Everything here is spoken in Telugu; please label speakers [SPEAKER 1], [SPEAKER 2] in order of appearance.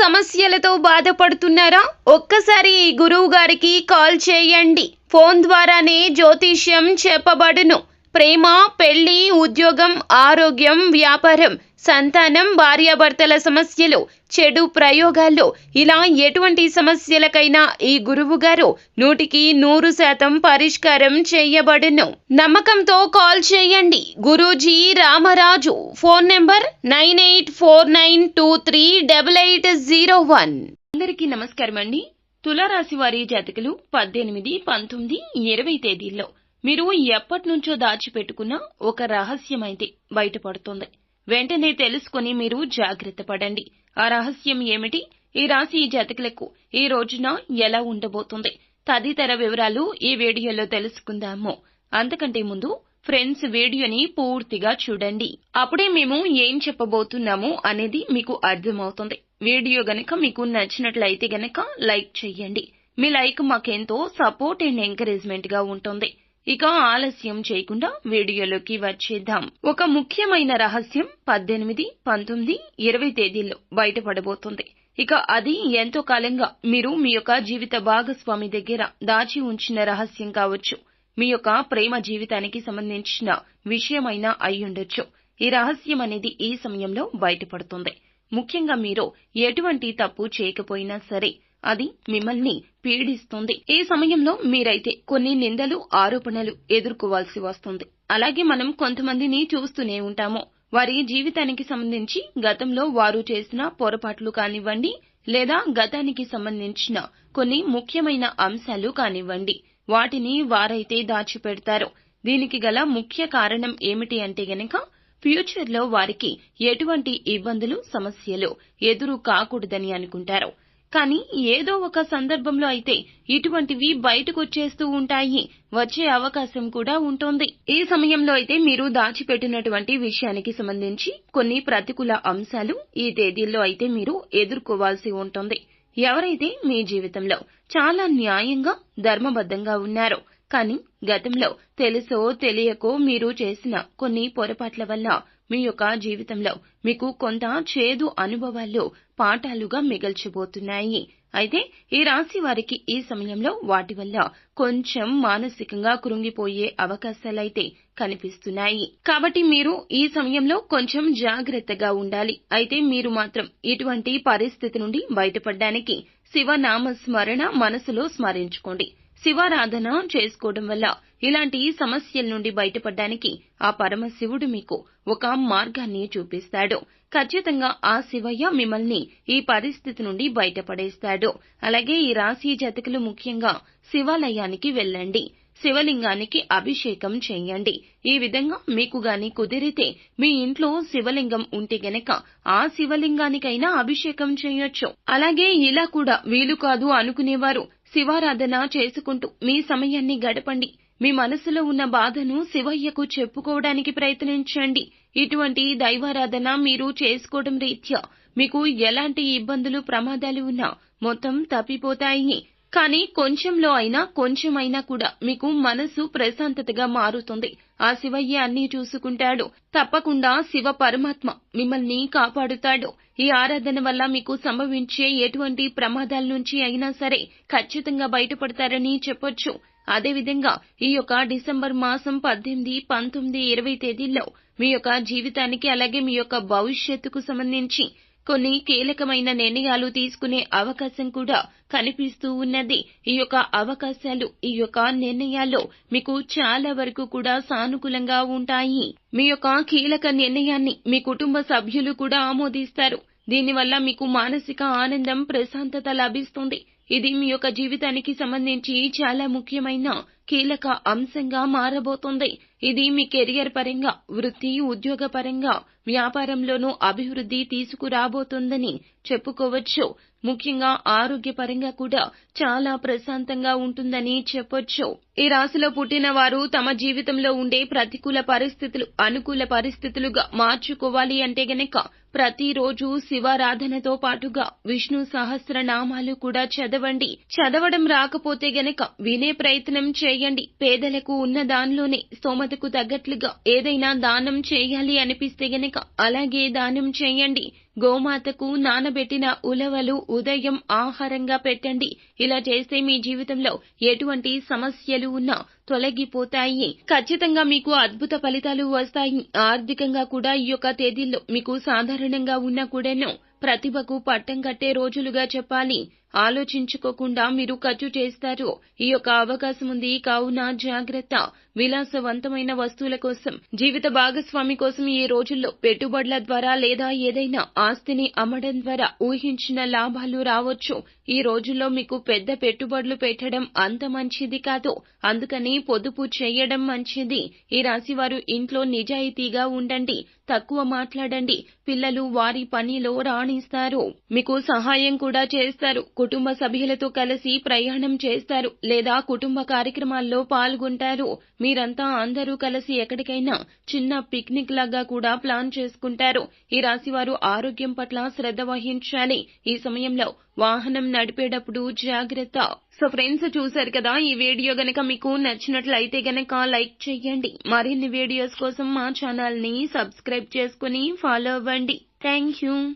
[SPEAKER 1] సమస్యలతో బాధపడుతున్నారా? ఒక్కసారి ఈ గురువు గారికి కాల్ చేయండి. ఫోన్ ద్వారానే జ్యోతిష్యం చెప్పబడును. ప్రేమ, పెళ్లి, ఉద్యోగం, ఆరోగ్యం, వ్యాపారం, సంతానం, భార్యాభర్తల సమస్యలు, చెడు ప్రయోగాల్లో ఇలా ఎటువంటి సమస్యలకైనా ఈ గురువు గారు 100% పరిష్కారం చేయబడును. నమ్మకంతో కాల్ చేయండి. గురూజీ రామరాజు. Phone number 9849238801. అందరికీ నమస్కారం అండి. తులారాశి వారి జాతకులు 18, 19, 20 తేదీల్లో మీరు ఎప్పటి నుంచో దాచిపెట్టుకున్న ఒక రహస్యమైతే బయటపడుతుంది. వెంటనే తెలుసుకుని మీరు జాగ్రత్త పడండి. ఆ రహస్యం ఏమిటి? ఈ రాశి జాతకులకు ఈ రోజున ఎలా ఉండబోతుంది? తదితర వివరాలు ఈ వీడియోలో తెలుసుకుందాము. అంతకంటే ముందు ఫ్రెండ్స్, వీడియోని పూర్తిగా చూడండి. అప్పుడే మేము ఏం చెప్పబోతున్నాము అనేది మీకు అర్థమవుతుంది. వీడియో గనక మీకు నచ్చినట్లయితే గనక లైక్ చేయండి. మీ లైక్ మాకెంతో సపోర్ట్ అండ్ ఎంకరేజ్మెంట్ గా ఉంటుంది. ఇక ఆలస్యం చేయకుండా వీడియోలోకి వచ్చేద్దాం. ఒక ముఖ్యమైన రహస్యం 18, 19, 20 తేదీల్లో బయటపడబోతుంది. ఇక అది ఎంతో కాలంగా మీరు మీ యొక్క జీవిత భాగస్వామి దగ్గర దాచి ఉంచిన రహస్యం కావచ్చు. మీ యొక్క ప్రేమ జీవితానికి సంబంధించిన విషయమైనా అయ్యుండొచ్చు. ఈ రహస్యం అనేది ఈ సమయంలో బయటపడుతుంది. ముఖ్యంగా మీరు ఎటువంటి తప్పు చేయకపోయినా సరే అది మిమ్మల్ని పీడిస్తుంది. ఈ సమయంలో మీరైతే కొన్ని నిందలు, ఆరోపణలు ఎదుర్కోవాల్సి వస్తుంది. అలాగే మనం కొంతమందిని చూస్తూనే ఉంటాము. వారి జీవితానికి సంబంధించి గతంలో వారు చేసిన పొరపాట్లు కానివ్వండి, లేదా గతానికి సంబంధించిన కొన్ని ముఖ్యమైన అంశాలు కానివ్వండి, వాటిని వారైతే దాచిపెడతారు. దీనికి గల ముఖ్య కారణం ఏమిటి అంటే గనక ఫ్యూచర్ లో వారికి ఎటువంటి ఇబ్బందులు, సమస్యలు ఎదురు కాకూడదని అనుకుంటారు. కానీ ఏదో ఒక సందర్భంలో అయితే ఇటువంటివి బయటకొచ్చేస్తూ ఉంటాయి. వచ్చే అవకాశం కూడా ఉంటుంది. ఈ సమయంలో అయితే మీరు దాచిపెట్టినటువంటి విషయానికి సంబంధించి కొన్ని ప్రతికూల అంశాలు ఈ తేదీల్లో అయితే మీరు ఎదుర్కోవాల్సి ఉంటుంది. ఎవరైతే మీ జీవితంలో చాలా న్యాయంగా, ధర్మబద్ధంగా ఉన్నారో కానీ గతంలో తెలుసో తెలియకో మీరు చేసిన కొన్ని పొరపాట్ల వల్ల మీ యొక్క జీవితంలో మీకు కొంత చేదు అనుభవాలు పాఠాలుగా మిగల్చబోతున్నాయి. అయితే ఈ రాశి వారికి ఈ సమయంలో వాటి వల్ల కొంచెం మానసికంగా కృంగిపోయే అవకాశాలైతే కనిపిస్తున్నాయి. కాబట్టి మీరు ఈ సమయంలో కొంచెం జాగ్రత్తగా ఉండాలి. అయితే మీరు మాత్రం ఇటువంటి పరిస్థితి నుండి బయటపడడానికి శివనామ స్మరణ మనసులో స్మరించుకోండి. శివారాధన చేసుకోవడం వల్ల ఇలాంటి సమస్యల నుండి బయటపడడానికి ఆ పరమశివుడు మీకు ఒక మార్గాన్ని చూపిస్తాడు. ఖచ్చితంగా ఆ శివయ్య మిమ్మల్ని ఈ పరిస్థితి నుండి బయటపడేస్తాడు. అలాగే ఈ రాశి జాతకులు ముఖ్యంగా శివాలయానికి వెళ్ళండి. శివలింగానికి అభిషేకం చేయండి. ఈ విధంగా మీకు గాని కుదిరితే మీ ఇంట్లో శివలింగం ఉంటే గనక ఆ శివలింగానికైనా అభిషేకం చేయొచ్చు. అలాగే ఇలా కూడా వీలు కాదు అనుకునేవారు శివారాధన చేసుకుంటూ మీ సమయాన్ని గడపండి. మీ మనసులో ఉన్న బాధను శివయ్యకు చెప్పుకోవడానికి ప్రయత్నించండి. ఇటువంటి దైవారాధన మీరు చేసుకోవడం రీత్యా మీకు ఎలాంటి ఇబ్బందులు, ప్రమాదాలు ఉన్నా మొత్తం తప్పిపోతాయి. కానీ కొంచెంలో అయినా కొంచెమైనా కూడా మీకు మనసు ప్రశాంతతగా మారుతుంది. ఆ శివయ్య అన్నీ చూసుకుంటాడు. తప్పకుండా శివ పరమాత్మ మిమ్మల్ని కాపాడుతాడు. ఈ ఆరాధన వల్ల మీకు సంభవించే ఎటువంటి ప్రమాదాల నుంచి అయినా సరే ఖచ్చితంగా బయటపడతారని చెప్పొచ్చు. అదేవిధంగా ఈ యొక్క డిసెంబర్ మాసం 18, 19, 20 తేదీల్లో మీ యొక్క జీవితానికి అలాగే మీ యొక్క భవిష్యత్తుకు సంబంధించి కొన్ని కీలకమైన నిర్ణయాలు తీసుకునే అవకాశం కూడా కనిపిస్తూ ఉన్నది. ఈ యొక్క అవకాశాలు, ఈ యొక్క నిర్ణయాల్లో మీకు చాలా వరకు కూడా సానుకూలంగా ఉంటాయి. మీ యొక్క కీలక నిర్ణయాన్ని మీ కుటుంబ సభ్యులు కూడా ఆమోదిస్తారు. దీనివల్ల మీకు మానసిక ఆనందం, ప్రశాంతత లభిస్తుంది. ఇది మీ యొక్క జీవితానికి సంబంధించి చాలా ముఖ్యమైన కీలక అంశంగా మారబోతుంది. ఇది మీ కెరియర్ పరంగా, వృత్తి, ఉద్యోగ పరంగా, వ్యాపారంలోనూ అభివృద్ధి తీసుకురాబోతుందని చెప్పుకోవచ్చు. ముఖ్యంగా ఆరోగ్యపరంగా కూడా చాలా ప్రశాంతంగా ఉంటుందని చెప్పొచ్చు. ఈ రాశిలో పుట్టిన వారు తమ జీవితంలో ఉండే ప్రతికూల పరిస్థితులు అనుకూల పరిస్థితులుగా మార్చుకోవాలి అంటే గనక ప్రతిరోజు శివారాధనతో పాటుగా విష్ణు సహస్రనామాలు కూడా చదవండి. చదవడం రాకపోతే గనక వినే ప్రయత్నం చేయండి. పేదలకు ఉన్న దానిలోనే స్తోమతకు తగ్గట్లుగా ఏదైనా దానం చేయాలి అనిపిస్తే గనక అలాగే దానం చేయండి. గోమాతకు నానబెట్టిన ఉలవలు ఉదయం ఆహారంగా పెట్టండి. ఇలా చేస్తే మీ జీవితంలో ఎటువంటి సమస్యలు ఉన్నా తొలగిపోతాయి. ఖచ్చితంగా మీకు అద్భుత ఫలితాలు వస్తాయి. ఆర్థికంగా కూడా ఈ యొక్క తేదీల్లో మీకు సాధారణంగా ఉన్న కూడాను ప్రతిభకు పట్టం కట్టే రోజులుగా చెప్పాలి. ఆలోచించుకోకుండా మీరు ఖర్చు చేస్తారు. ఈ యొక్క అవకాశం ఉంది కావున జాగ్రత్త. విలాసవంతమైన వస్తువుల కోసం, జీవిత భాగస్వామి కోసం ఈ రోజుల్లో పెట్టుబడుల ద్వారా లేదా ఏదైనా ఆస్తిని అమ్మడం ద్వారా ఊహించిన లాభాలు రావచ్చు. ఈ రోజుల్లో మీకు పెద్ద పెట్టుబడులు పెట్టడం అంత మంచిది కాదు. అందుకని పొదుపు చేయడం మంచిది. ఈ రాశి వారు ఇంట్లో నిజాయితీగా ఉండండి. తక్కువ మాట్లాడండి. పిల్లలు వారి పనిలో రాణిస్తారు. మీకు సహాయం కూడా చేస్తారు. కుటుంబ సభ్యులతో కలిసి ప్రయాణం చేస్తారు లేదా కుటుంబ కార్యక్రమాల్లో పాల్గొంటారు. మీరంతా అందరూ కలిసి ఎక్కడికైనా చిన్న పిక్నిక్ లాగా కూడా ప్లాన్ చేసుకుంటారు. ఈ రాశి వారు ఆరోగ్యం పట్ల శ్రద్ధ వహించాలి. ఈ సమయంలో వాహనం నడిపేటప్పుడు జాగ్రత్త. సో ఫ్రెండ్స్, చూశారు కదా, ఈ వీడియో గనక మీకు నచ్చినట్లయితే గనక లైక్ చేయండి. మరిన్ని వీడియోస్ కోసం మా ఛానల్ ని సబ్స్క్రైబ్ చేసుకుని ఫాలో అవ్వండి. Thank you.